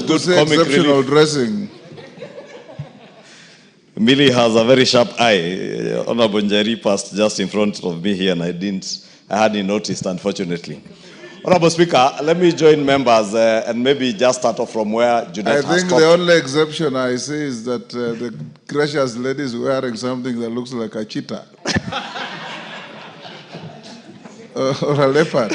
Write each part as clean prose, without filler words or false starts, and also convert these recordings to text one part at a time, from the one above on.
was good comic exceptional dressing. Millie has a very sharp eye. Honorable Njeri passed just in front of me here and I hadn't noticed, unfortunately. Honorable Speaker, let me join members and maybe just start off from where Junet has I think the only exception I see is that the gracious lady is wearing something that looks like a cheetah. Or a leopard.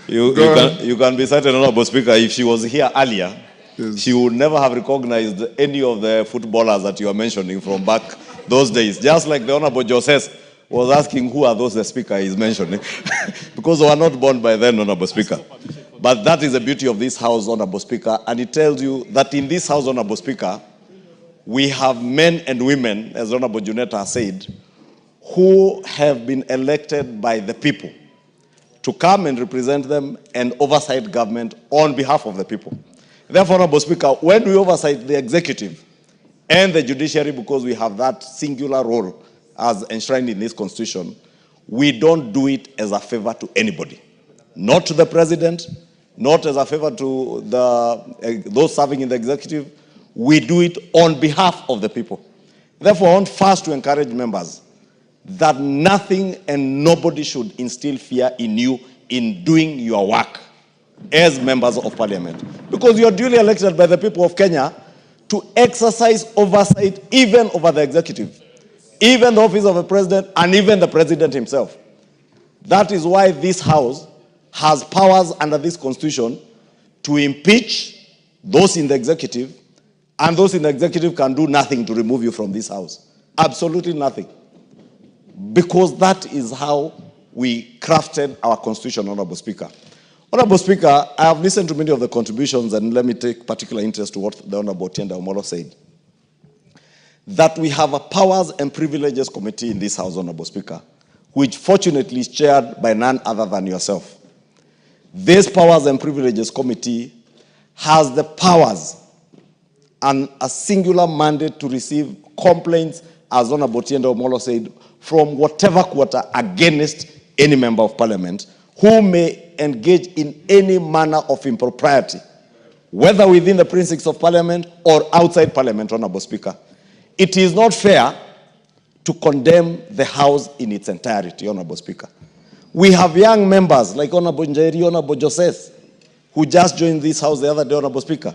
You can be certain, Honorable Speaker, if she was here earlier, yes, she would never have recognized any of the footballers that you are mentioning from back those days. Just like the Honorable Joseph was asking who are those the Speaker is mentioning. Because they were not born by then, Honorable Speaker. But that is the beauty of this House, Honorable Speaker. And it tells you that in this House, Honorable Speaker, we have men and women, as Honorable Juneta has said, who have been elected by the people to come and represent them and oversight government on behalf of the people. Therefore, Honorable Speaker, when we oversight the executive and the judiciary, because we have that singular role as enshrined in this constitution, we don't do it as a favor to anybody. Not to the president, not as a favor to those serving in the executive. We do it on behalf of the people. Therefore, I want first to encourage members that nothing and nobody should instill fear in you in doing your work as members of parliament. Because you are duly elected by the people of Kenya to exercise oversight even over the executive, even the office of the president, and even the president himself. That is why this House has powers under this constitution to impeach those in the executive, and those in the executive can do nothing to remove you from this House. Absolutely nothing. Because that is how we crafted our constitution, Honorable Speaker. Honorable Speaker, I have listened to many of the contributions, and let me take particular interest to what the Honorable Tienda Omolo said. That we have a Powers and Privileges Committee in this House, Honorable Speaker, which fortunately is chaired by none other than yourself. This Powers and Privileges Committee has the powers and a singular mandate to receive complaints, as Honorable Tienda Omolo said, from whatever quarter against any member of parliament who may engage in any manner of impropriety, whether within the precincts of parliament or outside parliament, Honorable Speaker. It is not fair to condemn the House in its entirety, Honorable Speaker. We have young members like Honorable Njeri, Honorable Joseph, who just joined this House the other day, Honorable Speaker.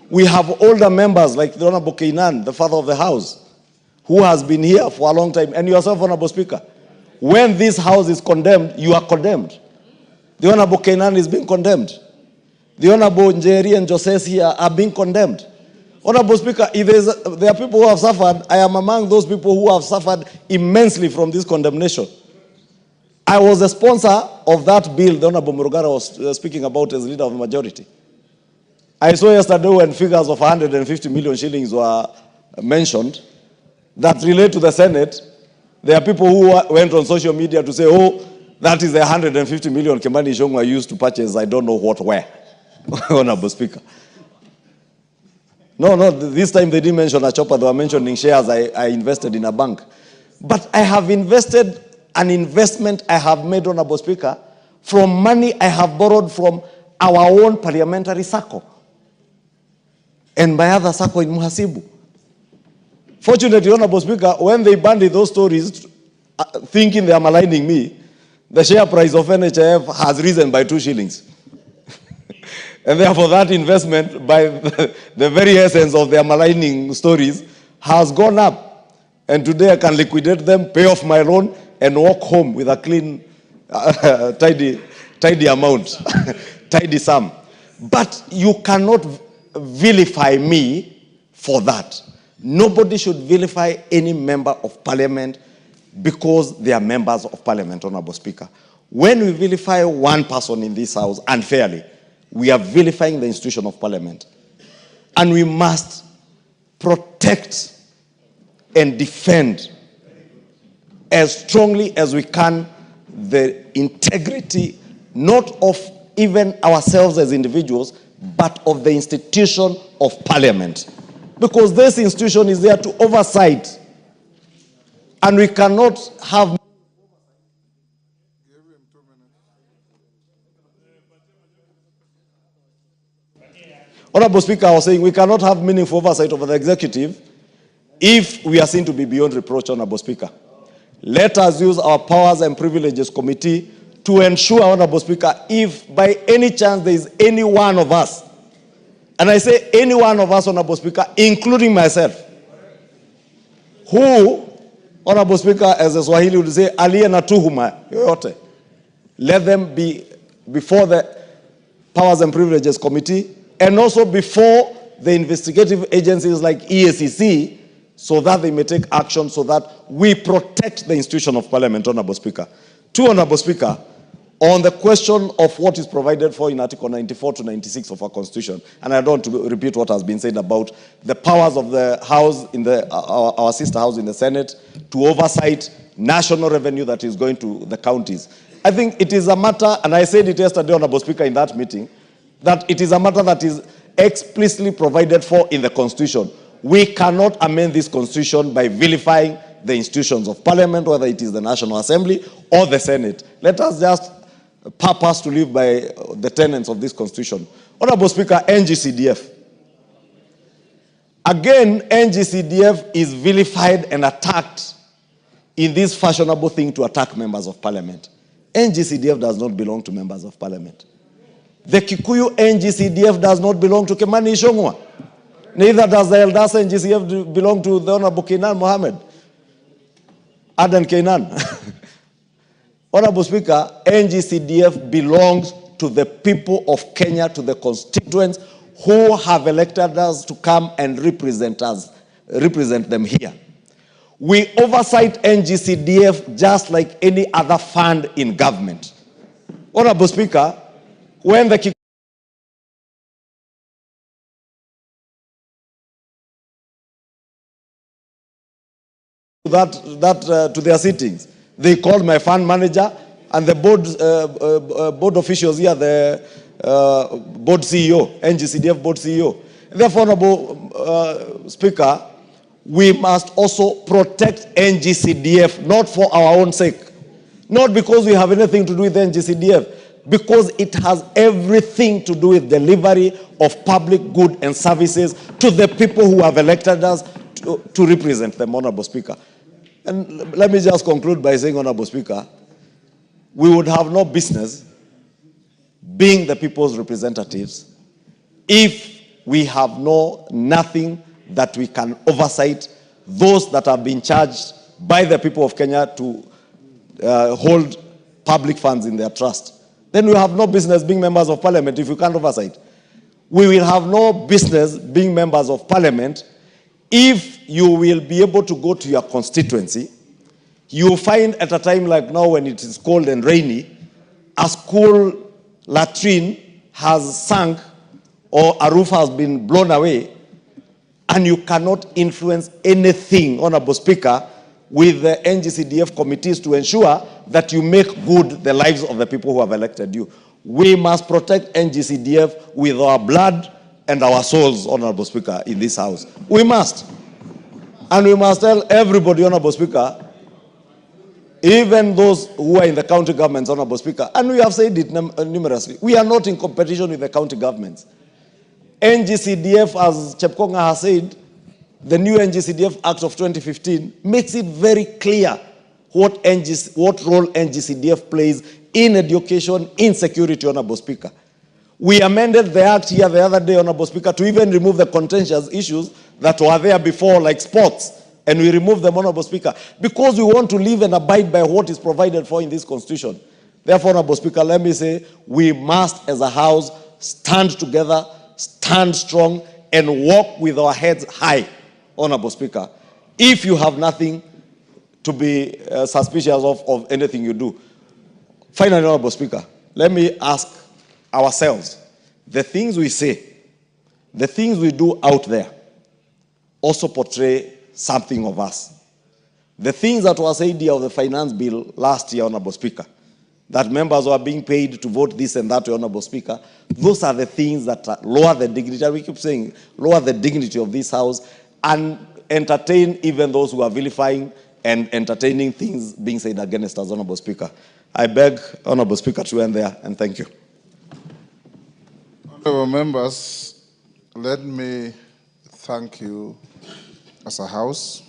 We have older members like the Honorable Kainan, the father of the House, who has been here for a long time, and yourself, Honorable Speaker. When this House is condemned, you are condemned. The Honorable Kainan is being condemned. The Honorable Njeri and Joseph here are being condemned. Honorable Speaker, if there are people who have suffered, I am among those people who have suffered immensely from this condemnation. I was the sponsor of that bill the Honorable Murugara was speaking about as leader of the majority. I saw yesterday when figures of 150 million shillings were mentioned that relate to the Senate. There are people who went on social media to say, oh, that is the 150 million Kimani Ichungwah used to purchase I don't know what where. Honorable Speaker. No, this time they didn't mention a chopper, they were mentioning shares I invested in a bank. But I have invested an investment I have made, Honorable Speaker, from money I have borrowed from our own parliamentary circle and my other circle in Muhasibu. Fortunately, Honorable Speaker, when they banded those stories, thinking they are maligning me, the share price of NHIF has risen by 2 shillings. And therefore that investment, by the very essence of their maligning stories, has gone up. And today I can liquidate them, pay off my loan, and walk home with a clean, tidy amount, tidy sum. But you cannot vilify me for that. Nobody should vilify any member of parliament because they are members of parliament, Honorable Speaker. When we vilify one person in this House unfairly, we are vilifying the institution of parliament. And we must protect and defend as strongly as we can the integrity, not of even ourselves as individuals, but of the institution of parliament. Because this institution is there to oversight. And we cannot have... Honorable Speaker, I was saying we cannot have meaningful oversight over the executive if we are seen to be beyond reproach, Honorable Speaker. Let us use our Powers and Privileges Committee to ensure, Honorable Speaker, if by any chance there is any one of us, and I say any one of us, Honorable Speaker, including myself, who, Honorable Speaker, as a Swahili would say, aliye na tuhuma yoyote, let them be before the Powers and Privileges Committee and also before the investigative agencies like EACC, so that they may take action so that we protect the institution of Parliament, Honorable Speaker. Two, Honorable Speaker, on the question of what is provided for in Article 94 to 96 of our Constitution, and I don't want to repeat what has been said about the powers of the House, in the our sister House in the Senate, to oversight national revenue that is going to the counties. I think it is a matter, and I said it yesterday, Honorable Speaker, in that meeting, that it is a matter that is explicitly provided for in the Constitution. We cannot amend this Constitution by vilifying the institutions of Parliament, whether it is the National Assembly or the Senate. Let us just purpose to live by the tenets of this Constitution. Honorable Speaker, NGCDF. Again, NGCDF is vilified and attacked in this fashionable thing to attack members of Parliament. NGCDF does not belong to members of Parliament. The Kikuyu NGCDF does not belong to Kimani Ichungwah. Neither does the Eldasa NGCDF belong to the Honorable Kenan Mohammed. Adan Kenan. Honorable Speaker, NGCDF belongs to the people of Kenya, to the constituents who have elected us to come and represent them here. We oversight NGCDF just like any other fund in government. Honorable Speaker, when the to their sittings, they called my fund manager and the board officials here, the board CEO, NGCDF board CEO. Therefore, Honorable Speaker, we must also protect NGCDF, not for our own sake, not because we have anything to do with NGCDF, because it has everything to do with delivery of public good and services to the people who have elected us to represent them, Honorable Speaker. And let me just conclude by saying, Honorable Speaker, we would have no business being the people's representatives if we have nothing that we can oversight those that have been charged by the people of Kenya to hold public funds in their trust. Then we have no business being members of Parliament if we can't oversight. We will have no business being members of Parliament if you will be able to go to your constituency. You find at a time like now when it is cold and rainy, a school latrine has sunk or a roof has been blown away, and you cannot influence anything, Honorable Speaker, with the NGCDF committees to ensure that you make good the lives of the people who have elected you. We must protect NGCDF with our blood and our souls, Honorable Speaker, in this House. We must. And we must tell everybody, Honorable Speaker, even those who are in the county governments, Honorable Speaker, and we have said it numerously, we are not in competition with the county governments. NGCDF, as Chepkonga has said, the new NGCDF Act of 2015 makes it very clear what role NGCDF plays in education, in security, Honorable Speaker. We amended the act here the other day, Honorable Speaker, to even remove the contentious issues that were there before, like sports, and we removed them, Honorable Speaker, because we want to live and abide by what is provided for in this Constitution. Therefore, Honorable Speaker, let me say, we must, as a House, stand together, stand strong, and walk with our heads high, Honorable Speaker, if you have nothing to be suspicious of anything you do. Finally, Honorable Speaker, let me ask ourselves, the things we say, the things we do out there, also portray something of us. The things that were said here of the finance bill last year, Honorable Speaker, that members were being paid to vote this and that, Honorable Speaker, those are the things that lower the dignity, and we keep saying, lower the dignity of this House and entertain even those who are vilifying and entertaining things being said against us, Honorable Speaker. I beg, Honorable Speaker, to end there, and thank you. Honorable members, let me thank you as a house